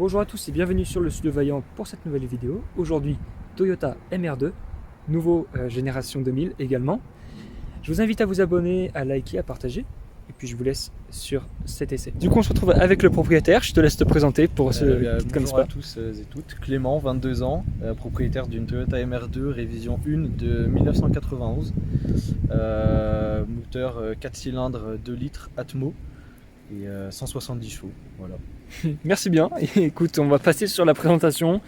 Bonjour à tous et bienvenue sur le Studio Vaillant pour cette nouvelle vidéo. Aujourd'hui, Toyota MR2, nouveau génération 2000 également. Je vous invite à vous abonner, à liker, à partager. Et puis je vous laisse sur cet essai. Du coup, on se retrouve avec le propriétaire. Je te laisse te présenter pour ceux qui te connaissent pas. Bonjour à tous et toutes. Clément, 22 ans, propriétaire d'une Toyota MR2 révision 1 de 1991. Moteur 4 cylindres 2 litres Atmo et 170 chevaux. Voilà. Merci bien. Et écoute, on va passer sur la présentation.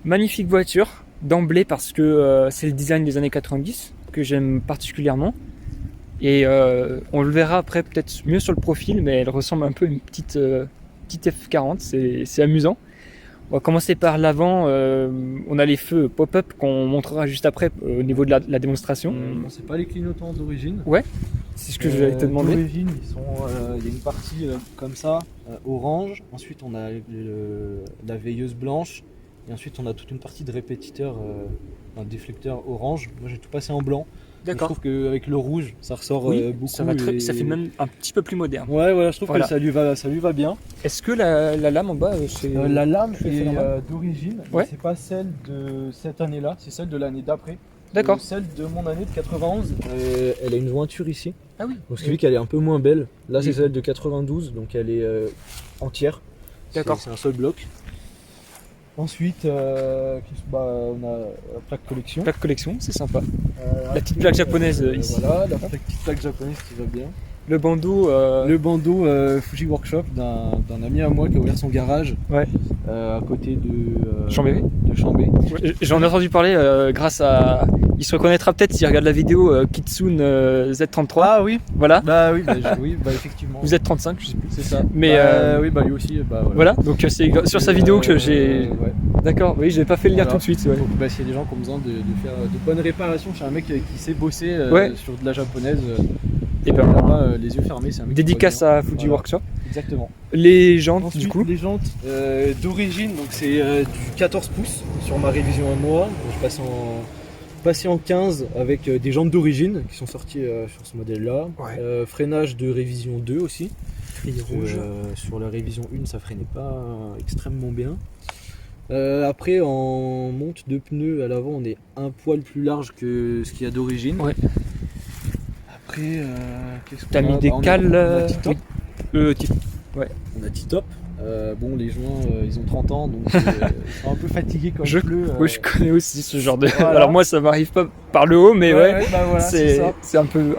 Magnifique voiture d'emblée parce que c'est le design des années 90 que j'aime particulièrement. Et on le verra après peut-être mieux sur le profil, mais elle ressemble un peu à une petite F40, c'est amusant. On va commencer par l'avant, on a les feux pop-up qu'on montrera juste après au niveau de la démonstration. C'est pas les clignotants d'origine. Ouais, c'est ce que j'allais te demander. D'origine, il y a une partie comme ça, orange, ensuite on a la veilleuse blanche, et ensuite on a toute une partie de répétiteur, un déflecteur orange. Moi j'ai tout passé en blanc. D'accord. Je trouve qu'avec le rouge, ça ressort beaucoup. Ça fait même un petit peu plus moderne. Ouais, voilà, je trouve que ça lui va bien. Est-ce que la lame en bas, c'est... La lame est d'origine, ouais. c'est pas celle de cette année-là, c'est celle de l'année d'après. D'accord. Celle de mon année de 91, elle a une jointure ici. Ah oui. Donc ce qui fait qu'elle est un peu moins belle. Là, c'est celle de 92, donc elle est entière. D'accord. C'est un seul bloc. Ensuite, on a la plaque collection. Plaque collection, c'est sympa. La petite plaque japonaise ici. Voilà, la petite plaque japonaise qui va bien. Le bandeau, le bandeau Fuji Workshop d'un ami à moi qui a ouvert son garage à côté de Chambéry. Ouais, j'en ai entendu parler grâce à... Il se reconnaîtra peut-être s'il regarde la vidéo Kitsune Z33. Ah oui. Voilà. Bah oui, effectivement. Vous êtes 35, je sais plus. C'est ça. Mais oui, lui aussi. Voilà. Donc c'est sur sa vidéo que j'ai... Ouais. D'accord, oui, j'avais pas fait le lien tout de suite. Ouais. Donc, s'il y a des gens qui ont besoin de faire de bonnes réparations chez un mec qui sait bosser sur de la japonaise, et ben là-bas, les yeux fermés, c'est un mec dédicace à Fuji Workshop. Exactement. Les jantes, ensuite, du coup. Les jantes d'origine, donc c'est du 14 pouces sur ma révision à moi. Je passe en 15 avec des jantes d'origine qui sont sorties sur ce modèle-là. Ouais. Freinage de révision 2 aussi. Sur la révision 1, ça freinait pas extrêmement bien. Après, en monte de pneus à l'avant, on est un poil plus large que ce qu'il y a d'origine. Ouais. Après, qu'est-ce qu'on a mis des cales. On a T-top. Ouais. On a T-top. Bon, les joints, ils ont 30 ans, donc ils sont un peu fatigués quand il pleut. Oui, je connais aussi ce genre de... Voilà. Alors moi, ça m'arrive pas par le haut, mais voilà, c'est un peu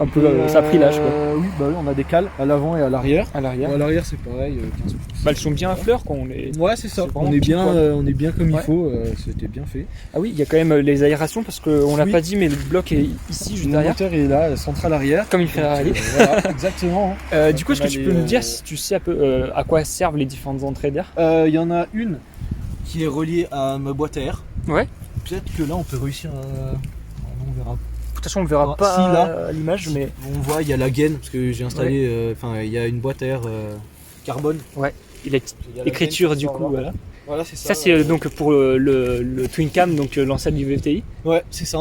ça a pris l'âge. Oui, on a des cales à l'avant et à l'arrière. À l'arrière, c'est pareil. 15 pouces. Elles sont bien à fleur quand on les... Ouais, c'est ça. On est bien comme il faut. C'était bien fait. Ah oui, il y a quand même les aérations parce qu'on l'a pas dit, mais le bloc est ici, juste derrière. Le moteur est là, central arrière. Comme il fait Ferrari. Voilà, exactement. Du coup, est-ce que tu peux nous dire si tu sais un peu à quoi servent les différentes entrées d'air? Il y en a une qui est reliée à ma boîte à air. Ouais. Peut-être que là, on peut réussir à... On verra. De toute façon, on le verra pas à l'image, mais... On voit, il y a la gaine, parce que j'ai installé... il y a une boîte à air carbone. Ouais. Il y a l'écriture du coup, voilà. Voilà, c'est ça. Ça, c'est donc pour le Twin Cam, donc l'ancêtre du VTI. Ouais, c'est ça.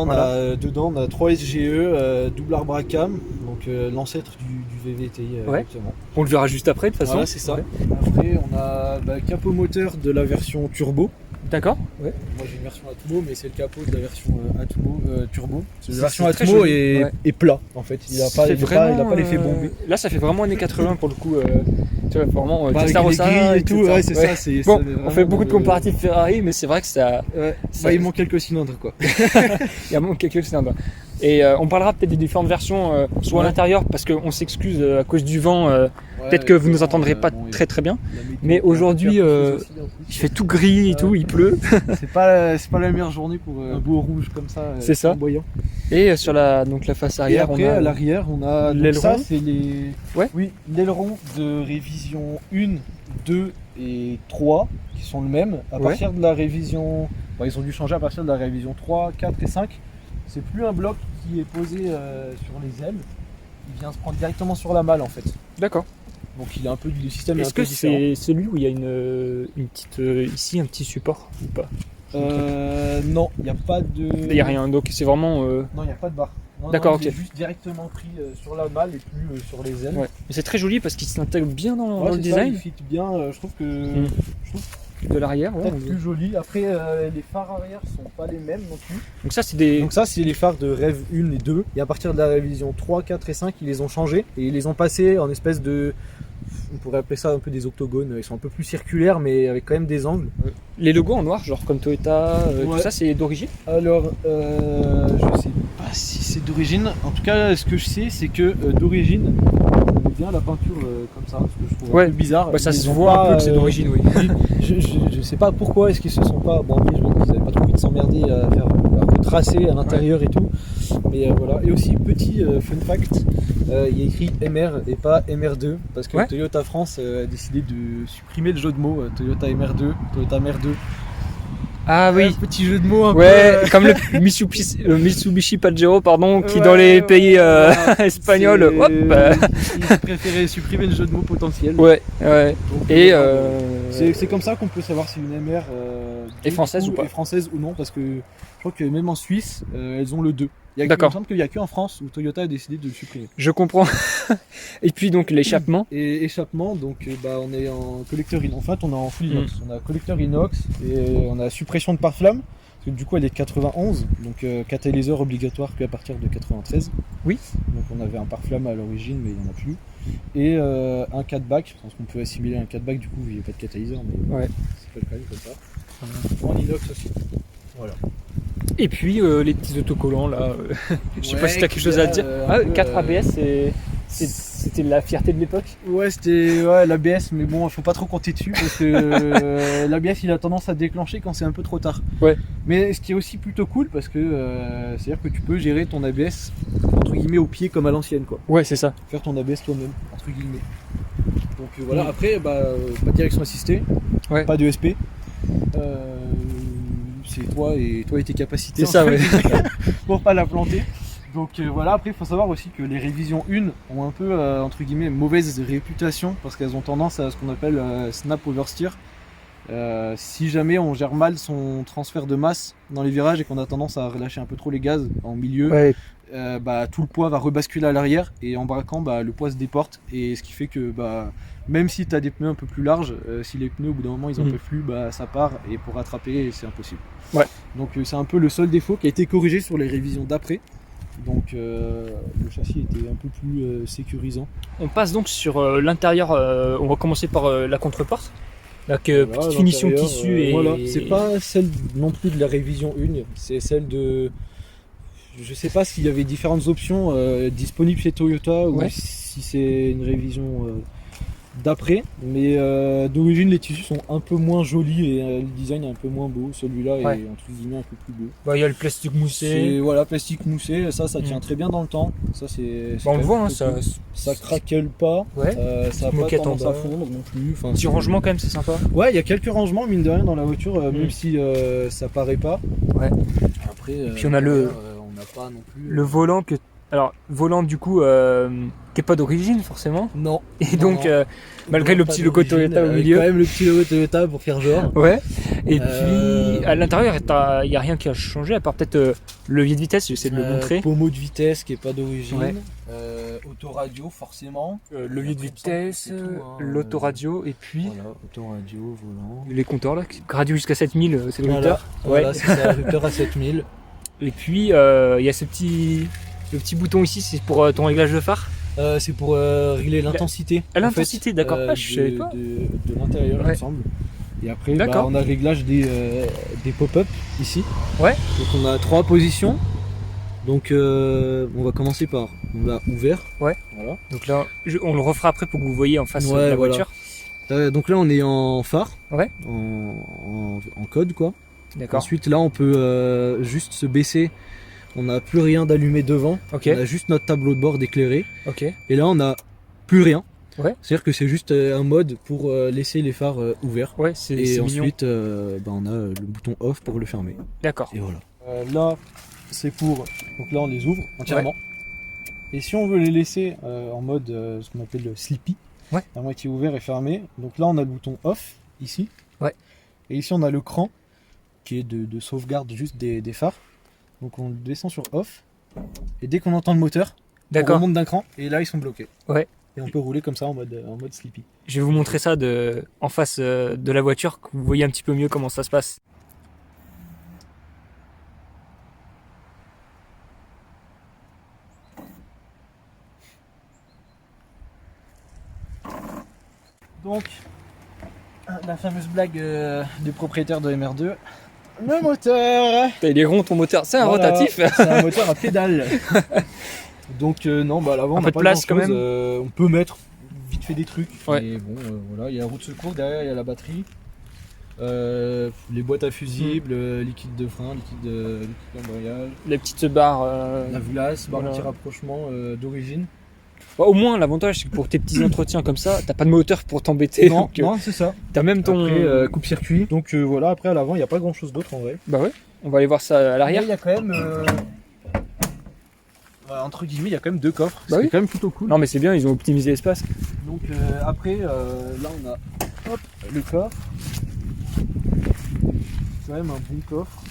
Dedans, on a 3 SGE, double arbre à cam, donc l'ancêtre du VVTI. Exactement. On le verra juste après, de toute façon. Voilà, c'est ça. Ouais. Après, on a le capot moteur de la version turbo. D'accord. Ouais. Moi, j'ai une version Atmo, mais c'est le capot de la version Atmo turbo. La version Atmo est plat, en fait. Il n'a pas l'effet bombé. Là, ça fait vraiment années 80 pour le coup. Tu vois, vraiment Testarossa et tout. Ouais, c'est ça. Bon, on fait beaucoup de comparatifs Ferrari, mais c'est vrai que ça... il manque quelques cylindres, quoi. Il manque quelques cylindres. Et on parlera peut-être des différentes versions, soit à l'intérieur, parce qu'on s'excuse à cause du vent. Peut-être que vous ne nous entendrez pas très bien. Mais aujourd'hui, il fait tout gris et tout, il pleut. C'est pas la meilleure journée pour un beau rouge comme ça. C'est ça. Boyant. Et sur la face arrière, et après, à l'arrière, on a l'aileron. Ça, c'est l'aileron de révision 1, 2 et 3 qui sont le même. À partir de la révision... ils ont dû changer à partir de la révision 3, 4 et 5. C'est plus un bloc qui est posé sur les ailes. Il vient se prendre directement sur la malle, en fait. D'accord. Donc il a un peu du système. Est-ce que c'est celui où il y a une petite ici un petit support ou pas? Non, il n'y a pas de... Il n'y a rien, donc c'est vraiment... Non, il n'y a pas de barre. D'accord, ok. Il est juste directement pris sur la malle et plus sur les ailes. Ouais. C'est très joli parce qu'il s'intègre bien dans le design. Il fit bien, je trouve que... de l'arrière. Ouais, Peut-être plus joli. Après, les phares arrière sont pas les mêmes non plus. donc ça c'est des... Donc ça, c'est les phares de Rêve 1 et 2. Et à partir de la révision 3, 4 et 5, ils les ont changés. Et ils les ont passés en espèce de... On pourrait appeler ça un peu des octogones. Ils sont un peu plus circulaires, mais avec quand même des angles. Les logos en noir, genre comme Toyota, tout Ouais. ça c'est d'origine? Alors, je sais pas si c'est d'origine. En tout cas, ce que je sais, c'est que d'origine, on aime bien la peinture comme ça, ce que je trouve Ouais. un peu bizarre. Bah, ça Ils se ont voit pas, un peu que c'est d'origine, oui. je sais pas pourquoi est-ce qu'ils se sont pas. Bon, après, je vois qu'ils avaient pas trop envie de s'emmerder à faire un peu tracé à l'intérieur et tout. Mais voilà. Et aussi, petit fun fact, il y a écrit MR et pas MR2 parce que Ouais. Toyota France a décidé de supprimer le jeu de mots Toyota MR2, Toyota MR2. Ah oui. Petit jeu de mots un Ouais, peu. comme le Mitsubishi Pajero, pardon, qui Ouais, dans les ouais, pays voilà. espagnols, C'est- hop. Ils préféraient supprimer le jeu de mots potentiel. Ouais, ouais. Donc, Et c'est comme ça qu'on peut savoir si une MR Est française ou pas. est française ou non, parce que je crois que même en Suisse, elles ont le 2. Il me D'accord. semble qu'il n'y a qu'en France où Toyota a décidé de le supprimer. Je comprends. Et puis donc l'échappement. Et échappement, donc on est en collecteur inox. En fait, on est en full inox. On a collecteur inox et on a suppression de pare-flamme. Parce que du coup, elle est de 91, donc catalyseur obligatoire qu'à partir de 93. Oui. Donc on avait un pare-flamme à l'origine, mais il n'y en a plus. Et un 4-bac, parce qu'on peut assimiler un 4-bac, du coup, il n'y a pas de catalyseur, mais Ouais. c'est pas le cas comme ça. En inox aussi. Voilà. Et puis les petits autocollants là. Je sais pas Ouais, si t'as quelque chose à dire. un peu, 4 ABS, c'était la fierté de l'époque. Ouais, c'était l'ABS, mais bon, faut pas trop compter dessus parce que l'ABS il a tendance à déclencher quand c'est un peu trop tard. Ouais. Mais ce qui est aussi plutôt cool parce que c'est-à-dire que tu peux gérer ton ABS entre guillemets au pied comme à l'ancienne quoi. Ouais, c'est ça. Faire ton ABS toi-même entre guillemets. Donc voilà, après pas de direction assistée, Ouais. pas de SP. C'est toi et tes capacités. C'est ça, en fait, ouais. pour pas la planter. Donc voilà, après il faut savoir aussi que les révisions 1 ont un peu entre guillemets mauvaise réputation parce qu'elles ont tendance à ce qu'on appelle snap oversteer. Si jamais on gère mal son transfert de masse dans les virages et qu'on a tendance à relâcher un peu trop les gaz en milieu, Ouais. tout le poids va rebasculer à l'arrière et en braquant le poids se déporte et ce qui fait que même si tu as des pneus un peu plus larges, si les pneus au bout d'un moment ils en peuvent plus, ça part et pour rattraper c'est impossible. Ouais. Donc c'est un peu le seul défaut qui a été corrigé sur les révisions d'après. Donc le châssis était un peu plus sécurisant. On passe donc sur l'intérieur. On va commencer par la contreporte. Avec Voilà, petite finition l'intérieur, tissu et. voilà. C'est pas celle non plus de la révision 1, c'est celle de. Je sais pas s'il y avait différentes options disponibles chez Toyota ou Ouais. si c'est une révision d'après, mais d'origine les tissus sont un peu moins jolis et le design est un peu moins beau. Celui-là Ouais. est entre guillemets un peu plus beau. Bah, il y a le plastique moussé. C'est voilà, plastique moussé, ça tient très bien dans le temps. Ça c'est. Bah, on quand le même voit, hein, plutôt ça. cool. Ça craquelle pas, Ouais. ça a pas moquette en tendance à bas. fondre non plus. Enfin, Petit c'est- rangement quand même, c'est sympa. Ouais, il y a quelques rangements mine de rien dans la voiture, même Mm. si ça paraît pas. Ouais. Après, Puis on a on n'a pas non plus. Le volant que. Alors, volant du coup, qui est pas d'origine forcément. Non. Et Non, donc, non. malgré le Pas petit logo d'origine, Toyota au avec milieu. Quand même le petit logo Toyota pour faire genre. Ouais. Et Euh, puis, à l'intérieur, il n'y a rien qui a changé, à part peut-être le levier de vitesse, j'essaie de le montrer. Pommeau de vitesse qui est pas d'origine. Ouais. Autoradio forcément. Levier de Après, vitesse, c'est tout, hein. l'autoradio, et puis Voilà, autoradio, volant. les compteurs là, radio jusqu'à 7000, c'est le Voilà, compteur. voilà Ouais. c'est ça, réducteur à 7000. Et puis, il y a le petit bouton ici, c'est pour ton réglage de phare. C'est pour régler l'intensité. Ah, en l'intensité, fait, d'accord. Ah, je savais pas. De l'intérieur, il Ouais. me semble. Et après, D'accord. on a le réglage des pop-up ici. Ouais. Donc on a 3 positions. Donc on va commencer par ouvert. Ouais. Voilà. Donc là, on le refera après pour que vous voyez en face de Ouais, la voilà. voiture. Donc là on est en phare. Ouais. En code quoi. D'accord. Ensuite là on peut juste se baisser. On n'a plus rien d'allumé devant. Ok. On a juste notre tableau de bord éclairé. Ok. Et là on n'a plus rien. Ouais. C'est-à-dire que c'est juste un mode pour laisser les phares ouverts. Ouais, c'est Et mignon. ensuite on a le bouton off pour le fermer. D'accord. Et voilà. Là c'est pour. Donc là on les ouvre entièrement. Et si on veut les laisser en mode ce qu'on appelle le sleepy, Ouais. à moitié ouvert et fermé, donc là on a le bouton off ici. Ouais. Et ici on a le cran qui est de sauvegarde juste des phares. Donc on descend sur off. Et dès qu'on entend le moteur, on D'accord. remonte d'un cran et là ils sont bloqués. Ouais. Et on peut rouler comme ça en mode sleepy. Je vais vous montrer ça en face de la voiture, que vous voyez un petit peu mieux comment ça se passe. Donc, la fameuse blague du propriétaire de MR2. Le moteur. Il est rond ton moteur, c'est un rotatif. C'est un moteur à pédale. Donc non, bah à l'avant Un on peu n'a de pas place grand-chose. quand même. On peut mettre vite fait des trucs. Ouais. Mais bon, voilà, il y a la roue de secours derrière, il y a la batterie, les boîtes à fusibles, liquide de frein, liquide d'embrayage, Les petites barres. la vulasse, barre voilà. anti-rapprochement d'origine. Bah, au moins, l'avantage, c'est que pour tes petits entretiens comme ça, t'as pas de moteur pour t'embêter. Non, donc, non, c'est ça. t'as même ton. Après, coupe-circuit. Donc voilà, après à l'avant, il n'y a pas grand-chose d'autre en vrai. Bah ouais, on va aller voir ça à Mais l'arrière. il y a quand même, entre guillemets, il y a quand même 2 coffres. Bah C'est oui. quand même plutôt cool. Non, mais c'est bien, ils ont optimisé l'espace. Donc après, là on a le coffre. Quand même un bon coffre.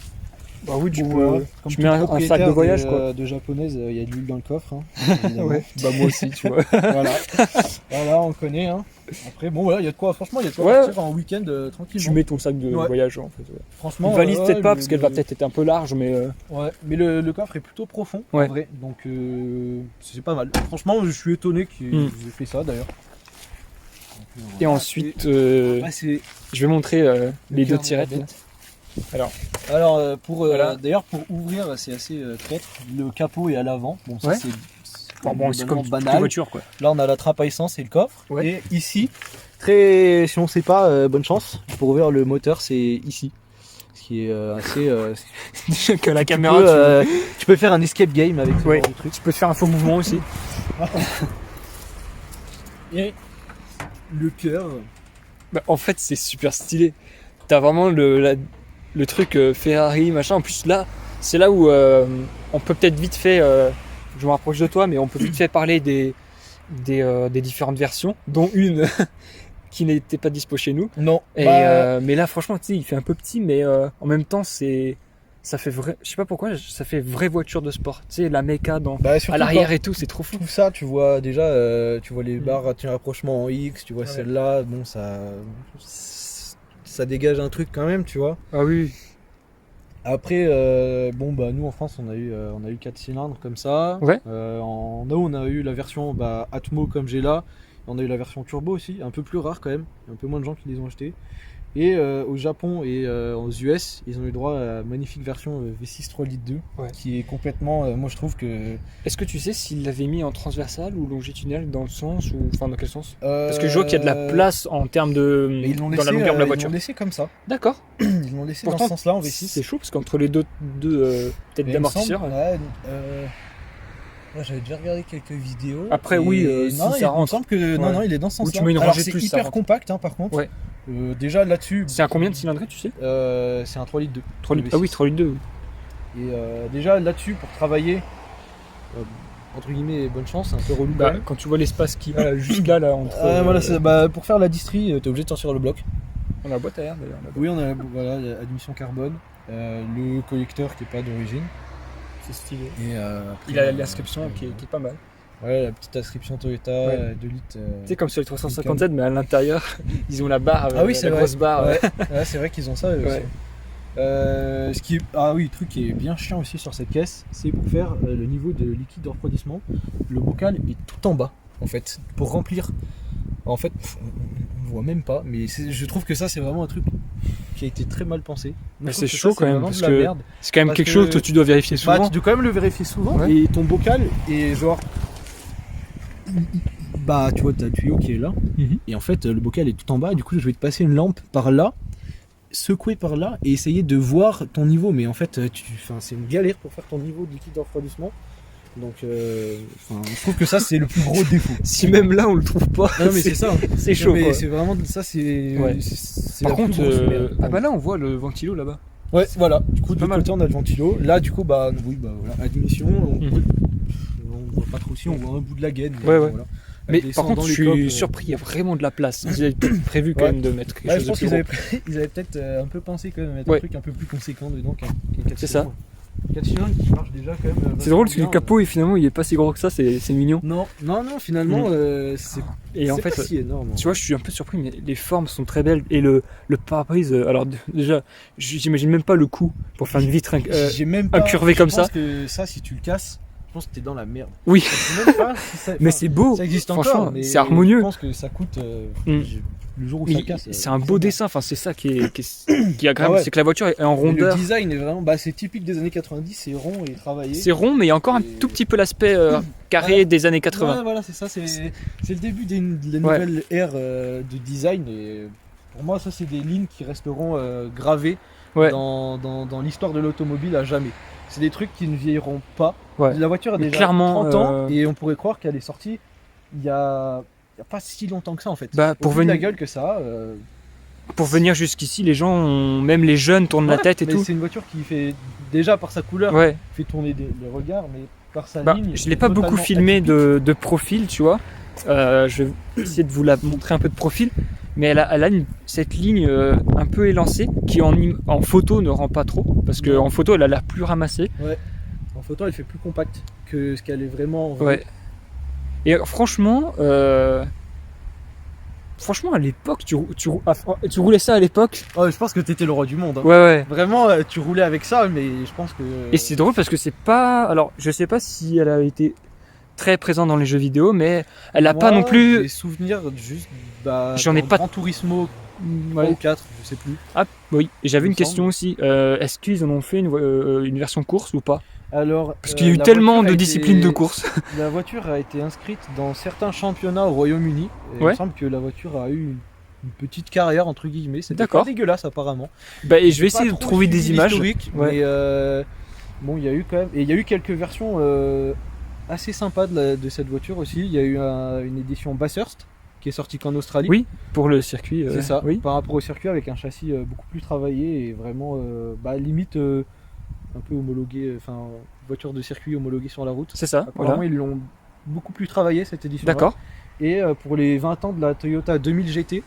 Bah oui, tu Bon, peux. comme Tu tout mets un sac de propriétaire voyage, quoi. de japonaise, il y a de l'huile dans le coffre. Hein, évidemment. Ouais, bah moi aussi, tu vois. Voilà. Voilà, on connaît. Hein. Après, bon, voilà, il y a de quoi, franchement, il y a de quoi Ouais. partir en week-end tranquillement. Tu mets ton sac de Ouais. voyage en fait. Ouais. Franchement, Une valise ouais, peut-être pas, le- parce qu'elle va peut-être être un peu large, mais. Ouais, mais le coffre est plutôt profond Ouais. en vrai, donc c'est pas mal. Franchement, je suis étonné qu'ils aient fait ça d'ailleurs. Donc, Et voilà. ensuite, Et- ouais, c'est je vais montrer les deux cœur de la tirettes. là. bête. Alors, Alors, Voilà. d'ailleurs, pour ouvrir, c'est assez traître. Le capot est à l'avant. Bon, ça Ouais. c'est bon, c'est comme toute banal. voiture, quoi. Là, on a la trappe à essence et le coffre. Ouais. Et ici, si on sait pas, bonne chance. Pour ouvrir le moteur, c'est ici. Ce qui est assez. Que la Tu caméra, peux, tu peux faire un escape game avec ce Ouais. genre de truc. tu peux te faire un faux mouvement aussi. Et le cœur. Bah, en fait, c'est super stylé. T'as vraiment le truc Ferrari, machin. En plus, là, c'est là où on peut peut-être vite fait, je me rapproche de toi, mais on peut vite fait parler des différentes versions, dont une qui n'était pas dispo chez nous. Non. Et, Bah, mais là, franchement, tu sais, il fait un peu petit, mais en même temps, ça fait vrai. Je sais pas pourquoi, ça fait vraie voiture de sport. Tu sais, la méca surtout à l'arrière quand et tout, c'est trop fou. tout ça, tu vois déjà, tu vois les barres à rapprochement en X, tu vois Ouais. celle-là, bon, ça dégage un truc quand même, tu vois. Ah oui. Après, bon, bah, nous en France, on a eu 4 cylindres comme ça. Ouais. En haut, on a eu la version Atmo comme j'ai là. On a eu la version turbo aussi, un peu plus rare quand même. Il y a un peu moins de gens qui les ont achetés. Et au Japon et aux US, ils ont eu droit à la magnifique version V6 3 litres 2, Ouais. qui est complètement, moi je trouve que. Est-ce que tu sais s'il l'avait mis en transversal ou longitudinal dans le sens ou enfin dans quel sens? Parce que je vois qu'il y a de la place en termes de Mais ils l'ont dans laissé, la longueur de la ils voiture. l'ont laissé comme ça. D'accord. Ils l'ont laissé dans Pourtant, ce sens-là en V6. C'est chaud parce qu'entre les deux peut-être Mais il me d'amortisseurs. semble- ouais, moi j'avais déjà regardé quelques vidéos. Après, et oui, non, si ça il me rentre. semble que non, Ouais. non, il est dans ce sens-là. tu mets une Alors, rangée de c'est plus, ça hyper rentre. compact, hein, par contre. Ouais. Déjà là-dessus, C'est un combien de cylindrées, tu sais? c'est un 3 litres 2. 3 litres. Ah oui, 3 litres 2. Et déjà là-dessus, pour travailler, entre guillemets, bonne chance, c'est un peu relou. quand Bah, même. quand tu vois l'espace qu'il y a juste là entre Voilà, pour faire la distri, t'es obligé de sortir le bloc. on a la boîte à air d'ailleurs. là-bas. Oui, on a voilà, admission carbone, le collecteur qui est pas d'origine. C'est stylé. Et Il a l'inscription qui est pas mal. Ouais, la petite inscription Toyota, Ouais. 2 litres. Tu sais, comme sur les 350Z, mais à l'intérieur, ils ont la barre, Ah oui, c'est la vrai. grosse barre. Ouais, ouais, c'est vrai qu'ils ont ça eux Ouais. aussi. Ah oui, le truc qui est bien chiant aussi sur cette caisse, c'est pour faire le niveau de liquide de refroidissement. Le bocal est tout en bas, en fait, pour remplir. En fait, on voit même pas, mais je trouve que ça, c'est vraiment un truc qui a été très mal pensé. Mais Je trouve c'est que chaud ça, quand même, vraiment parce de la que merde. C'est quand même Parce quelque que- chose que tu dois vérifier Bah, souvent. tu dois quand même le vérifier souvent. Ouais. Et ton bocal est genre. Bah, tu vois, t'as le tuyau qui est là. Mhm. Et en fait, le bocal est tout en bas. Du coup, je vais te passer une lampe par là, secouer par là et essayer de voir ton niveau. Mais en fait, c'est une galère pour faire ton niveau de liquide de refroidissement. Donc, je trouve que ça, c'est le plus gros défaut. Si même là on le trouve pas, Non, mais c'est ça. c'est chaud. Mais quoi. c'est vraiment ça, c'est. Ouais. c'est Par la plus contre, grosse merde. ah bah là on voit le ventilo là-bas. Ouais, voilà. Du coup, de pas l'autre mal. côté, on a le ventilo. Là, du coup, bah, oui, bah voilà, admission. Mhm. On voit pas trop si, on voit un bout de la gaine. Ouais, ouais. Voilà. Mais Elle descend par contre, dans je les suis coques, surpris, il y a vraiment de la place. Ils avaient peut-être prévu quand Ouais. même de mettre quelque Ouais, je chose de pense plus qu'ils gros. avaient peut-être un peu pensé quand même à mettre Ouais. un truc un peu plus conséquent dedans qu'un 4 C'est ça. cylindres. 4 cylindres qui marche déjà quand même. C'est drôle parce que bien. le capot et finalement il est pas si gros que ça, c'est mignon. Non, finalement, c'est Et en fait, pas si énorme. tu vois, je suis un peu surpris, mais les formes sont très belles. Et le pare-brise, alors déjà, j'imagine même pas le coup pour faire une vitre J'ai même pas incurvée comme ça. Je pense que ça, si tu le casses, je pense que t'es dans la merde. Oui, Je sais même pas si ça, mais c'est beau. ça existe Franchement, encore, mais c'est harmonieux. Je pense que ça coûte le jour où ça casse. C'est un beau dessin, enfin c'est ça qui est agréable, Ah ouais. c'est que la voiture est en Le rondeur. design est vraiment, c'est typique des années 90, c'est rond et travaillé. C'est rond, mais il y a encore un tout petit peu l'aspect carré Ouais. des années 80. Ouais, voilà, c'est ça, c'est le début de la nouvelle ère de design. Et pour moi, ça, c'est des lignes qui resteront gravées Ouais. dans l'histoire de l'automobile à jamais. C'est des trucs qui ne vieilliront pas. Ouais. La voiture a Mais déjà clairement, 30 ans et on pourrait croire qu'elle est sortie il y a pas si longtemps que ça en fait. Bah, Au vu de la gueule que ça a. Pour venir jusqu'ici, les gens, même les jeunes, tournent la tête et mais tout. c'est une voiture qui fait, déjà par sa couleur, Ouais. fait tourner les regards, mais par sa Bah, ligne. je l'ai pas beaucoup totalement filmé atypique. de profil, tu vois. Je vais essayer de vous la montrer un peu de profil. Mais elle a cette ligne un peu élancée qui en photo ne rend pas trop. Parce qu'en photo, elle a l'air plus ramassée. Ouais. En photo, elle fait plus compacte que ce qu'elle est vraiment en vrai. Ouais. Et franchement, à l'époque, tu roulais ça à l'époque. Oh, je pense que t'étais le roi du monde. Hein. Ouais, ouais. Vraiment, tu roulais avec ça, mais je pense que. Et c'est drôle parce que c'est pas. Alors, je sais pas si elle a été très présente dans les jeux vidéo, mais elle a pas non Des plus. souvenirs juste. J'en ai dans pas. Gran Turismo 3 Ouais. ou 4, je sais plus. Ah, oui. Et j'avais Il une me question aussi. Est-ce qu'ils en ont fait une version course ou pas? Alors, Parce qu'il y a eu la tellement voiture de a disciplines été- de course. La voiture a été inscrite dans certains championnats au Royaume-Uni. Et Il Ouais. me semble que la voiture a eu une petite carrière entre guillemets. C'était D'accord. pas dégueulasse apparemment. Bah, et je vais J'ai pas essayer de trop trouver des suivi images. l'historique, Ouais. mais bon, il y a eu quand même, et il y a eu quelques versions assez sympas de cette voiture aussi. Il y a eu une édition Bathurst qui est sortie qu'en Australie. Oui, pour le circuit. C'est ça. Oui. Par rapport au circuit avec un châssis beaucoup plus travaillé et vraiment limite un peu homologué, enfin voiture de circuit homologuée sur la route. C'est ça. Apparemment Voilà. ils l'ont beaucoup plus travaillé cette édition. D'accord. Et pour les 20 ans de la Toyota 2000 GT,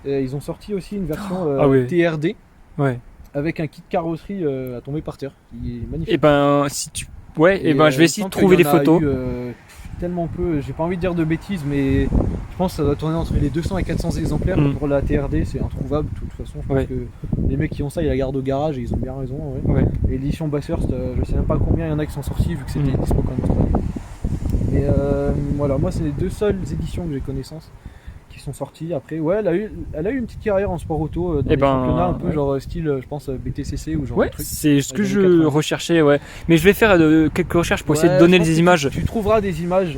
ils ont sorti aussi une version Ah ouais. TRD Ouais. avec un kit carrosserie à tomber par terre. Il est magnifique. Et ben, si tu. Ouais, et ben, je vais essayer de il me semble trouver les qu'il y en a photos. eu, tellement peu, j'ai pas envie de dire de bêtises, mais je pense que ça doit tourner entre les 200 et 400 exemplaires. Mm. Pour la TRD, c'est introuvable de toute façon. Je pense Ouais. que les mecs qui ont ça, ils la gardent au garage et ils ont bien raison. Ouais. Ouais. Et l'édition Bathurst, je sais même pas combien il y en a qui sont sortis vu que c'était Mm. dispo qu'en Australie. Et voilà, moi c'est les deux seules éditions que j'ai connaissance qui sont sorties. Après, ouais, elle a eu une petite carrière en sport auto dans Eh les ben, championnats un peu ouais. genre style, je pense BTCC ou genre Ouais, de truc. c'est ce que Dans les je années 90. recherchais, ouais. Mais je vais faire quelques recherches pour essayer de Ouais, donner je pense des que images. Tu trouveras des images.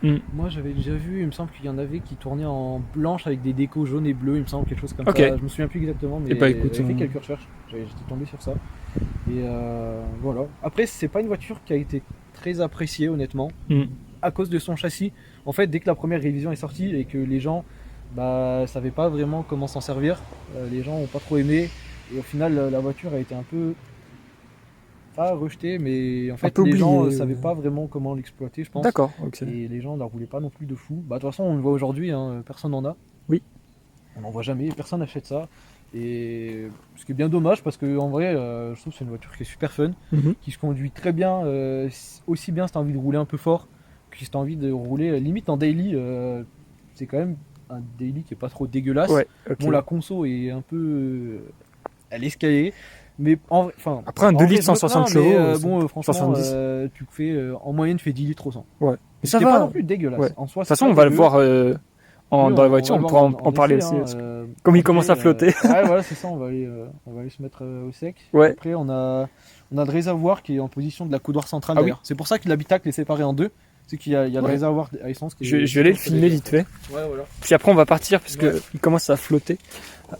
Mm. Moi j'avais déjà vu, il me semble qu'il y en avait qui tournaient en blanche avec des décos jaunes et bleus, il me semble, quelque chose comme Ok. ça. Je me souviens plus exactement, mais Eh ben, écoute, j'avais fait quelques recherches, j'étais tombé sur ça. Et voilà. Après, c'est pas une voiture qui a été très appréciée, honnêtement, Mm. à cause de son châssis. En fait, dès que la première révision est sortie et que les gens savaient pas vraiment comment s'en servir, les gens ont pas trop aimé. Et au final, la voiture a été un peu. Pas rejetée, mais en fait, peu les gens oubliée, savaient pas vraiment comment l'exploiter, je pense. D'accord, ok. Et les gens ne la roulaient pas non plus de fou. Bah, de toute façon, on le voit aujourd'hui, hein, personne n'en a. Oui. On n'en voit jamais, personne n'achète ça. Et ce qui est bien dommage parce que en vrai, je trouve que c'est une voiture qui est super fun, Mhm. qui se conduit très bien, aussi bien si tu as envie de rouler un peu fort que si tu as envie de rouler limite en daily. C'est quand même un daily qui est pas trop dégueulasse. Ouais, ok. Bon, la conso est un peu à l'escalier. Mais en vrai, enfin, Après, un en 2 vrai, litres, je me 160 plains, mais, chevaux, bon, franchement, 170. tu fais en moyenne, tu fais 10 litres au 100. Ouais. Mais ça C'est pas va. non De plus dégueulasse. Ouais. En soi, toute façon, on va le voir dans la voiture, on pourra en parler aussi. parce que comme il commence à flotter. Ouais, voilà, c'est ça, on va aller se mettre au sec. Ouais. Après, on a le réservoir qui est en position de la coudoir centrale Ah oui. d'ailleurs. C'est pour ça que l'habitacle est séparé en deux. C'est qu'il y a le Ouais. réservoir à essence qui est. Je vais aller le filmer vite fait. Ouais, voilà. Puis après, on va partir parce Ouais. qu'il commence à flotter.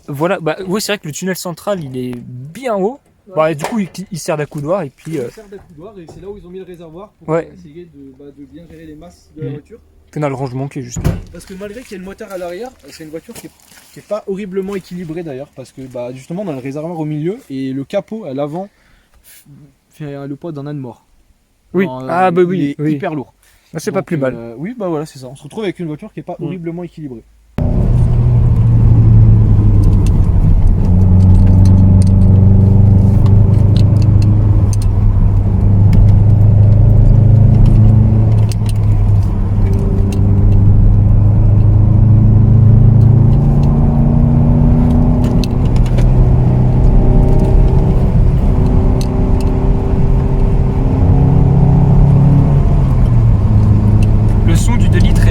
Voilà, bah oui, c'est vrai que le tunnel central, il est bien haut. Ouais. Bah, du coup, il sert d'accoudoir et puis Il sert d'accoudoir et c'est là où ils ont mis le réservoir pour Ouais. essayer de bien gérer les masses de la voiture. on a le rangement qui est juste là. Parce que malgré qu'il y ait le moteur à l'arrière, c'est une voiture qui est pas horriblement équilibrée d'ailleurs. Parce que justement, on a le réservoir au milieu et le capot à l'avant fait le poids d'un âne mort. Oui, Alors, ah bah il oui, est oui. hyper lourd. Ah, c'est pas Donc, plus mal. Oui, bah voilà, c'est ça. On se retrouve avec une voiture qui est pas horriblement équilibrée.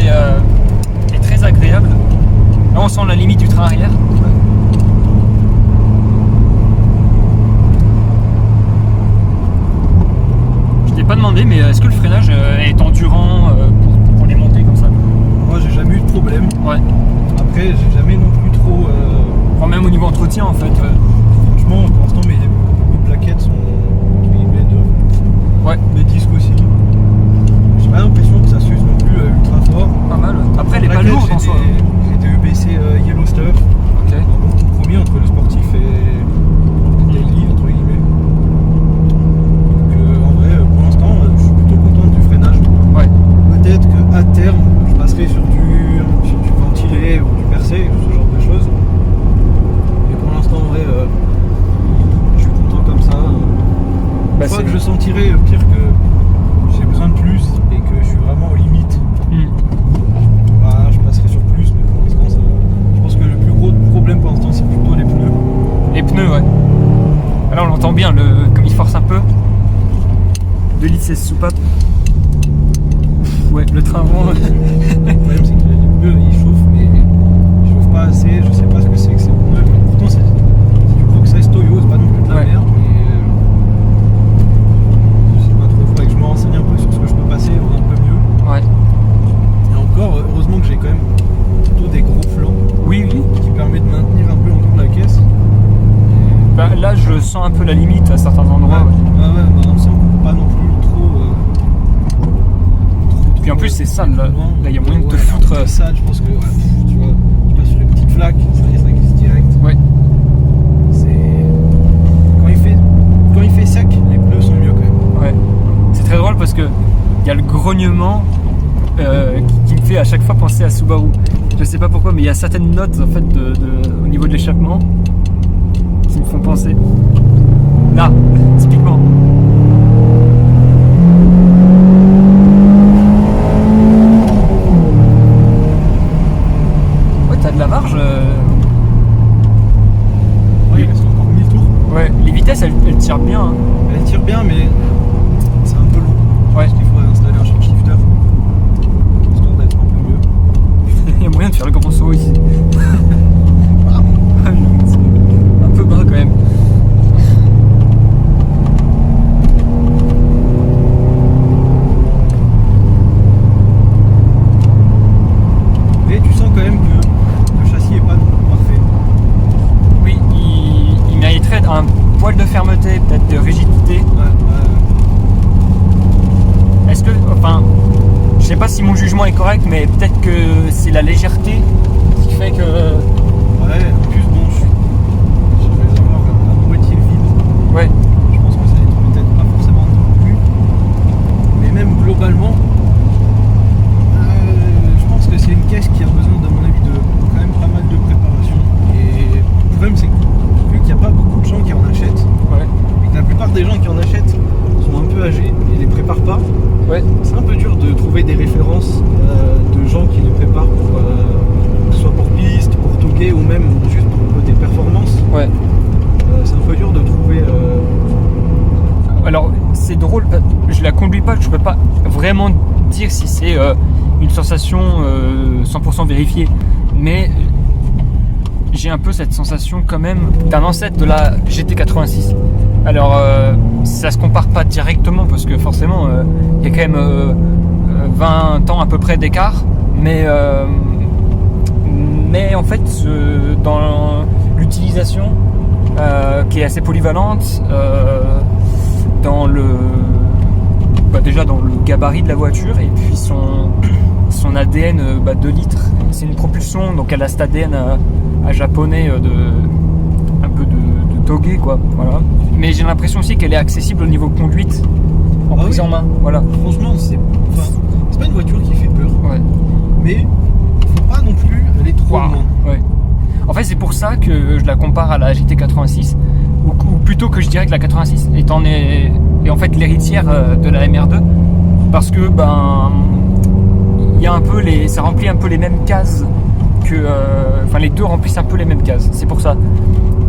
est très agréable. Là on sent la limite du train arrière. Je t'ai pas demandé, mais est-ce que le freinage est endurant pour les montées comme ça? Moi j'ai jamais eu de problème. Ouais. Après j'ai jamais non plus trop... Enfin, même au niveau entretien en fait. Franchement pour l'instant mes plaquettes sont Ouais. mes disques aussi. J'ai pas l'impression que ça s'use non plus ultra fort. Pas mal. Après elle est pas lourde en soi. J'ai des EBC Yellow Stuff. Ok. Un bon compromis entre le sportif et le daily entre guillemets. Donc en vrai pour l'instant je suis plutôt content du freinage. Ouais. Peut-être qu'à terme je passerai sur du ventilé ou du percé, ce genre de choses. Mais pour l'instant en vrai je suis content comme ça. Bah, Une fois que je sentirai pire que j'ai besoin de plus et que je suis vraiment aux limites, bah, je passerai sur plus, mais pour l'instant ça va. Je pense que le plus gros problème pour l'instant c'est plutôt les pneus. Les pneus, ouais. Là on l'entend bien, comme il force un peu. 2 litres 16 soupapes. Ouais, le train avant. Le problème c'est que les pneus ils chauffent, mais ils chauffent pas assez, je sais pas ce que c'est que ces pneus. Mais pourtant c'est du Proxys Toyo, c'est pas non plus de la merde, mais je sais pas trop, faudrait que je me renseigne un peu sur ce que je peux passer, voir un peu mieux. Ouais. Et encore, heureusement que j'ai quand même plutôt des gros flancs. Oui, oui. Qui permet de maintenir un peu encore la caisse. Bah, là je sens un peu la limite à certains endroits. Ouais, bah, c'est encore pas non plus trop. Puis en plus c'est sale là. loin. Là il y a moyen de te Ouais, foutre. c'est sale, je pense que tu vois, tu passes sur une petite flaque, ça glisse direct. Ouais. Quand il fait sec, les pneus sont mieux quand même. Ouais. C'est très drôle parce que il y a le grognement qui me fait à chaque fois penser à Subaru. Je sais pas pourquoi, mais il y a certaines notes en fait au niveau de l'échappement qui me font penser. Là, typiquement. Ouais, t'as de la marge. Ouais, il reste encore 1000 tours. Ouais, les vitesses elles tirent bien. Hein. Elle tire bien, mais c'est un peu long. Ouais. Parce qu'il faudrait installer un shifter histoire d'être un peu mieux. Il y a moyen de faire le grand saut ici. Un peu bas quand même. Mais tu sens quand même que le châssis est pas parfait. Oui, il mériterait un poil de fermeté, peut-être de rigidité. Est-ce que, enfin, je sais pas si mon jugement est correct, mais peut-être que c'est la légèreté qui fait que. Ouais, en plus, bon, je vais avoir à moitié vide. Ouais. Je pense que ça n'est peut-être pas forcément non plus. Mais même globalement, je pense que c'est une caisse qui a besoin, à mon avis, de quand même pas mal de préparation. Et le problème, c'est que vu qu'il n'y a pas beaucoup de gens qui en achètent, Ouais. et que la plupart des gens qui en achètent sont un peu âgés et les préparent pas, Ouais. c'est un peu dur de trouver des références de gens qui les préparent pour, que ce soit pour piste, pour toguer ou même juste pour le côté performance. Ouais. C'est un peu dur de trouver. Alors, c'est drôle, je la conduis pas, je peux pas vraiment dire si c'est une sensation 100% vérifiée, mais j'ai un peu cette sensation quand même d'un ancêtre de la GT86. Alors, ça se compare pas directement parce que forcément, il y a quand même 20 ans à peu près d'écart, mais en fait, dans l'utilisation qui est assez polyvalente, déjà dans le gabarit de la voiture et puis son ADN 2 litres. C'est une propulsion, donc elle a cet ADN à japonais un peu de togué quoi. Voilà. Mais j'ai l'impression aussi qu'elle est accessible au niveau conduite en prise en main. Voilà. Franchement, c'est pas une voiture qui fait peur. Ouais. Mais faut pas non plus aller trop loin. Ouais. En fait, c'est pour ça que je la compare à la GT86, ou plutôt que je dirais que la 86 est en fait l'héritière de la MR2, parce que il y a un peu ça remplit un peu les mêmes cases que, les deux remplissent un peu les mêmes cases. C'est pour ça.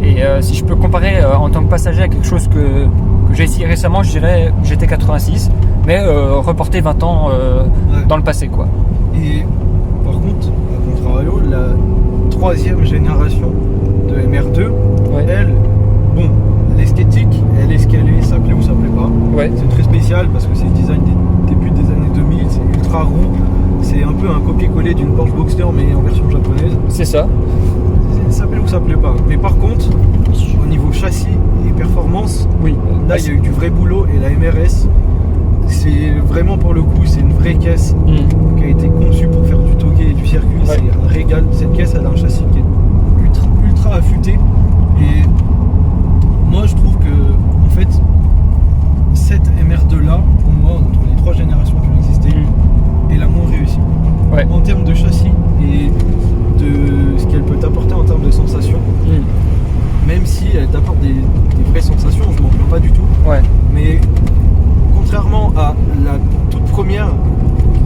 Et si je peux comparer en tant que passager à quelque chose que que j'ai essayé récemment, je dirais GT86, mais reporté 20 ans dans le passé, quoi. Et par contre, à contrario, la 3e génération de MR2, elle, bon, l'esthétique, elle est ce qu'elle est, ça plaît ou ça plaît pas. Ouais. C'est très spécial parce que c'est le design des débuts des années 2000, c'est ultra rond, c'est un peu un copier-coller d'une Porsche Boxster mais en version japonaise. C'est ça. Ça plaît ou ça plaît pas. Mais par contre, au niveau châssis et performance, là il y a eu du vrai boulot et la MRS, c'est vraiment pour le coup, c'est une vraie caisse qui a été conçue pour faire du togué et du circuit. C'est un régal. Cette caisse, elle a un châssis qui est ultra affûté. Et moi, je trouve que, en fait, cette MR2 là, pour moi, entre les 3 générations qui ont existé, est la moins réussie. Ouais. En termes de châssis et de ce qu'elle peut t'apporter en termes de sensations, même si elle t'apporte des vraies sensations, je m'en plains pas du tout. Ouais. Mais contrairement à la toute première,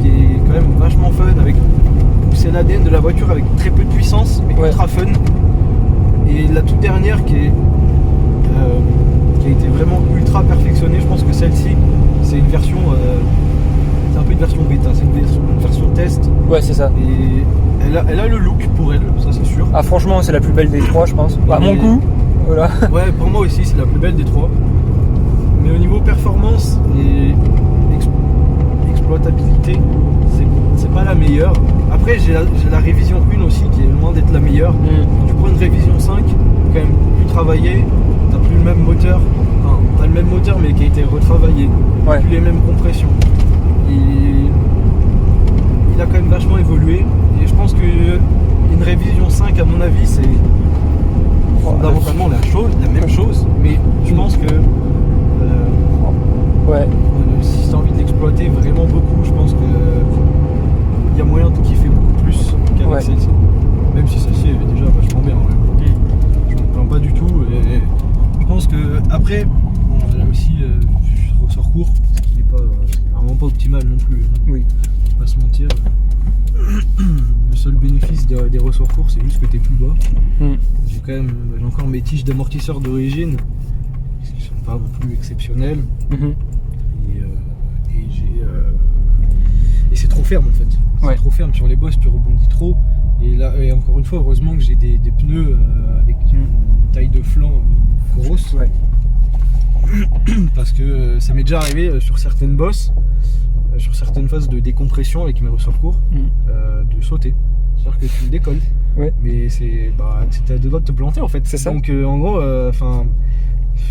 qui est quand même vachement fun, c'est l'ADN de la voiture avec très peu de puissance, mais ultra fun. Et la toute dernière qui a été vraiment ultra perfectionnée, je pense que celle-ci, c'est une version, c'est un peu une version bêta, c'est une version test. Ouais, c'est ça. Et elle a le look pour elle, ça c'est sûr. Ah, franchement, c'est la plus belle des 3, je pense. À mon goût, voilà. Ouais, pour moi aussi, c'est la plus belle des 3. Mais au niveau performance et exploitabilité, c'est pas la meilleure. Après, j'ai la révision 1 aussi qui est loin d'être la meilleure. Tu prends une révision 5, quand même plus travaillée, t'as plus le même moteur. Enfin, t'as le même moteur mais qui a été retravaillé. Plus les mêmes compressions. Il a quand même vachement évolué. Et je pense qu'une révision 5, à mon avis, c'est fondamentalement la même chose. Mais je pense que si tu as envie de l'exploiter vraiment beaucoup, je pense qu'il y a moyen de kiffer beaucoup plus qu'avec celle-ci. Même si celle-ci est déjà vachement bien. Je ne me plains pas du tout. Et je pense que après, elle a aussi ressort court, ce qui n'est vraiment pas optimal non plus. Oui. On va pas se mentir. Le seul bénéfice des ressorts courts, c'est juste que tu es plus bas. J'ai encore mes tiges d'amortisseur d'origine, qui sont pas non plus exceptionnelles. Et c'est trop ferme en fait. C'est trop ferme sur les bosses, tu rebondis trop. Et là, et encore une fois, heureusement que j'ai des pneus avec une taille de flanc grosse. Parce que ça m'est déjà arrivé sur certaines bosses, sur certaines phases de décompression avec mes ressorts courts, de sauter. C'est-à-dire que tu décolles. Mais t'as deux doigts de te planter en fait. C'est ça. Donc en gros,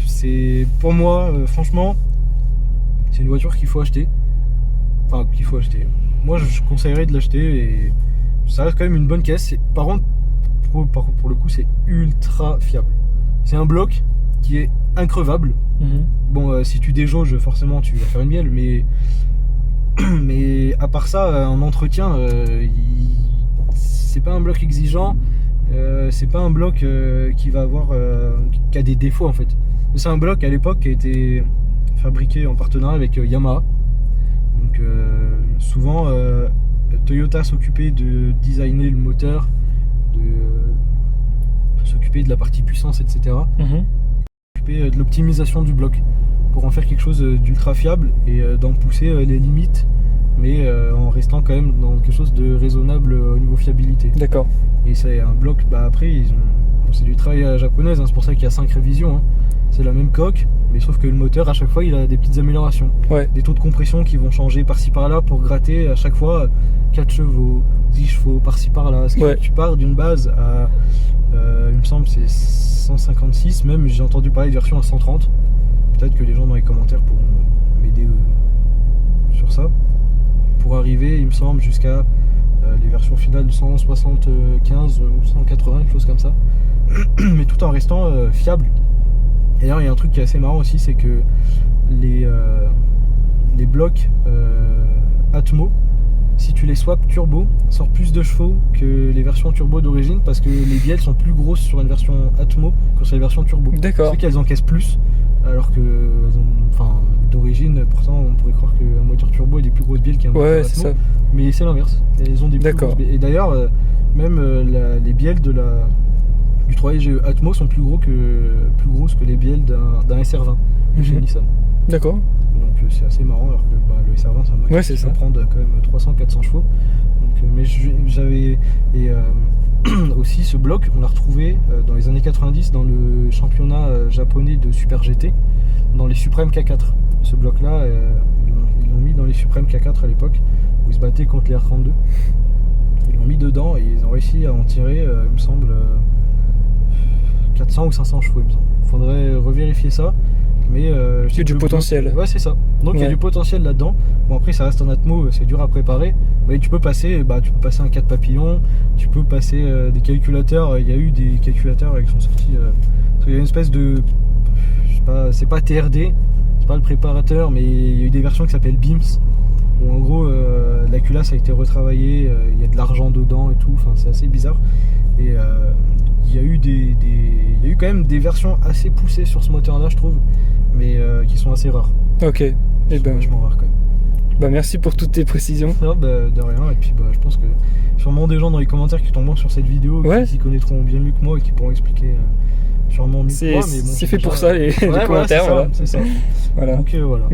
c'est pour moi, franchement, c'est une voiture qu'il faut acheter. Enfin, qu'il faut acheter. Moi, je conseillerais de l'acheter et ça reste quand même une bonne caisse. Par contre, pour le coup, c'est ultra fiable. C'est un bloc qui est increvable. Bon, si tu déjauges, forcément, tu vas faire une miel, mais à part ça, en entretien, c'est pas un bloc exigeant. C'est pas un bloc qui a des défauts en fait. C'est un bloc à l'époque qui a été fabriqué en partenariat avec Yamaha. Donc souvent Toyota s'occupait de designer le moteur, de s'occuper de la partie puissance, etc. S'occuper de l'optimisation du bloc pour en faire quelque chose d'ultra fiable et d'en pousser les limites, mais en restant quand même dans quelque chose de raisonnable au niveau fiabilité. D'accord. Et c'est un bloc, après c'est du travail à la japonaise, c'est pour ça qu'il y a 5 révisions. C'est la même coque, mais sauf que le moteur à chaque fois il a des petites améliorations. Des taux de compression qui vont changer par-ci par-là pour gratter à chaque fois 4 chevaux, 10 chevaux par-ci par-là. Parce que tu pars d'une base à, il me semble c'est 156, même j'ai entendu parler de version à 130. Peut-être que les gens dans les commentaires pourront m'aider sur ça. Pour arriver, il me semble, jusqu'à les versions finales de 175 ou 180, quelque chose comme ça. Mais tout en restant fiable. Et d'ailleurs, il y a un truc qui est assez marrant aussi, c'est que les blocs Atmo, si tu les swaps turbo, sortent plus de chevaux que les versions turbo d'origine, parce que les bielles sont plus grosses sur une version Atmo que sur les versions turbo. D'accord. C'est qu'elles encaissent plus, alors que d'origine, pourtant on pourrait croire qu'un moteur turbo a des plus grosses bielles qu'un moteur Atmo, c'est ça. Mais c'est l'inverse. Elles ont des plus grosses bielles. Et d'ailleurs, même les bielles de du 3GE Atmo sont plus grosses que les bielles d'un SR20 de chez Nissan. D'accord. Donc c'est assez marrant, alors que le SR20 c'est un moteur qui peut prendre quand même 300-400 chevaux. Donc, mais j'avais... aussi ce bloc, on l'a retrouvé dans les années 90 dans le championnat japonais de Super GT, dans les Supreme K4. Ce bloc-là, ils l'ont mis dans les Supreme K4 à l'époque, où ils se battaient contre les R32. Ils l'ont mis dedans et ils ont réussi à en tirer, il me semble, 400 ou 500 chevaux, il me semble. Il faudrait revérifier ça. Mais il y a du potentiel. Ouais, c'est ça. Donc il y a du potentiel là-dedans. Bon, après, ça reste en Atmo, c'est dur à préparer. Mais tu peux passer un 4 papillons, tu peux passer des calculateurs. Il y a eu des calculateurs qui sont sortis. Il y a une espèce de. Je sais pas, c'est pas TRD, c'est pas le préparateur, mais il y a eu des versions qui s'appellent BIMS. Où en gros, la culasse a été retravaillée, il y a de l'argent dedans et tout. Enfin, c'est assez bizarre. Et il y a eu quand même des versions assez poussées sur ce moteur-là, je trouve, mais qui sont assez rares. Ok. Et vachement rares quand même. Bah merci pour toutes tes précisions. Non, de rien. Et puis je pense que sûrement des gens dans les commentaires qui tomberont sur cette vidéo qui s'y connaîtront bien mieux que moi et qui pourront expliquer sûrement mieux que moi. Mais bon, c'est fait pour ça les commentaires. Voilà, c'est ça. Voilà. Donc voilà.